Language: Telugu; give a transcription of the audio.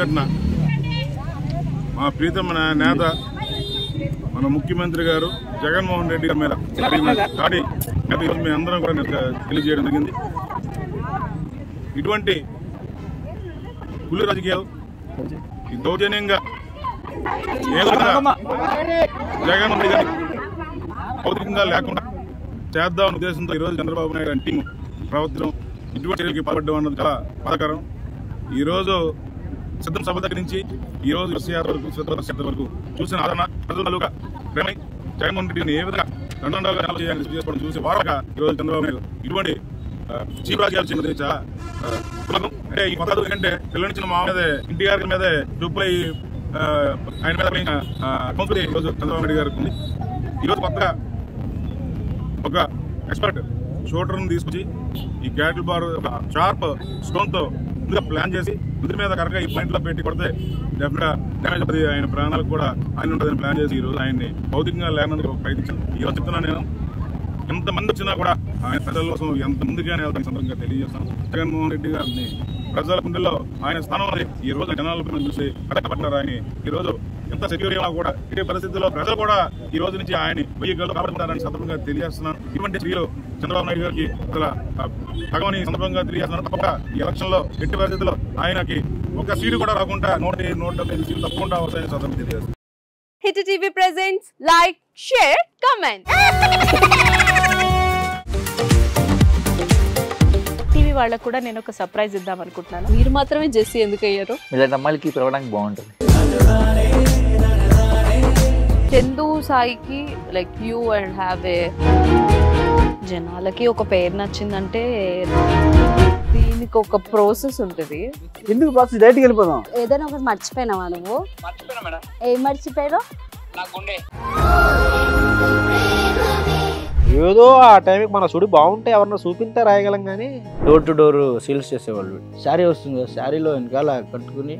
సంఘటన మా ప్రీతమ నేత మన ముఖ్యమంత్రి గారు జగన్మోహన్ రెడ్డి గారి మీద దాడి మేము అందరం కూడా తెలియజేయడం జరిగింది. ఇటువంటి కుళ్ళు రాజకీయాలు దౌర్జన్యంగా ఏదో జగన్మోహన్ రెడ్డి గారి భౌతికంగా లేకుండా చేద్దామన్న ఉద్దేశంతో ఈరోజు చంద్రబాబు నాయుడు గారి టీం ప్రవర్తనం ఇటువంటి చర్యలకి పాల్పడడం అన్నది చాలా బాధాకరం. ఈరోజు సిద్ధం సభ దగ్గర నుంచి ఈరోజు బస్సు వరకు చూసిన ఆదరణ ప్రజలుగా ప్రేమై జగన్మోహన్ రెడ్డిని ఏ విధంగా దండంగా చేసుకోవడం చూసి వారగా ఈరోజు చంద్రబాబు నాయుడు ఇటువంటి జీవరాజ్యాలు చెందింది. అంటే ఈ పదాలు ఏంటంటే పిల్లనిచ్చిన మా మీద ఎన్టీఆర్ మీద చూపులై ఆయన మీద కౌన్సిల్ ఈరోజు చంద్రబాబు నాయుడు గారికి ఉంది. ఈరోజు కొత్తగా ఒక ఎక్స్పర్ట్ షూటర్ని తీసుకొచ్చి ఈ క్యాటిల్ బార్ ఒక షార్ప్ స్టోన్తో ముందుగా ప్లాన్ చేసి ముందు మీద కరెక్ట్గా ఈ పాయింట్లో పెట్టి కొడితే డెఫినెట్గా డ్యామేజ్ అవుతుంది, ఆయన ప్రాణాలకు కూడా ఆయన ఉంటుందని ప్లాన్ చేసి ఈరోజు ఆయన్ని భౌతికంగా లేనందుకు ప్రయత్నించాను. ఈరోజు చెప్తున్నాను, నేను ఎంతమంది వచ్చినా కూడా ఆయన ప్రజల కోసం ఎంత ముందుగానే వెళ్తాను సందర్భంగా తెలియజేస్తాను. జగన్మోహన్ రెడ్డి గారిని ప్రజల గుండెల్లో ఆయన స్థానం ఉంది. ఈ రోజు జనాలను చూసి పడ్డారు. ఆయన ఈ రోజు ఎంత సెక్యూరిటీ కూడా ఇదే పరిస్థితుల్లో ప్రజలు కూడా ఈ రోజు నుంచి ఆయన 1000 గంటలు కాపాడుకుంటారని సందర్భంగా తెలియజేస్తున్నాను. ఇటువంటి స్త్రీలు చంద్రబాబు నాయుడు గారికి భగవాని సందర్భంగా తెలియజేస్తున్నాను. తప్పక ఈ ఎలక్షన్ లో ఎట్టి పరిస్థితుల్లో ఆయనకి ఒక సీటు కూడా రాకుండా 175 సీట్లు తప్పకుండా వస్తాయని సందర్భంగా తెలియజేస్తున్నాను. Hit TV presents like, share, comment. TV వాళ్ళకు కూడా నేను ఒక సర్ప్రైజ్ ఇద్దాం అనుకుంటున్నాను. మీరు మాత్రమే జెస్సీ ఎందుకు అయ్యారు? ఇలాంటి అమ్మాయిలకి పిలవడానికి బాగుంటుంది. చందు సాయికి like you and have a జనాలకి ఒక పేరు నచ్చిందంటే దీనికి ఒక ప్రాసెస్ ఉంటుంది. ఎందుకు ప్రాసెస్ డైరెక్ట్‌గా వెళ్ళిపోదాం. ఏదైనా ఒకటి మర్చిపోయినావా నువ్వు? మర్చిపోయినా మేడం. ఏం మర్చిపోయావు? నా గుండె. ఏదో ఆ టైంకి మన సుడి బాగుంటే ఎవరన్నా చూపిస్తే రాయగలం కానీ డోర్ టు డోర్ సేల్స్ చేసేవాళ్ళు. శారీ వస్తుంది, శారీలో వెనకాల కట్టుకుని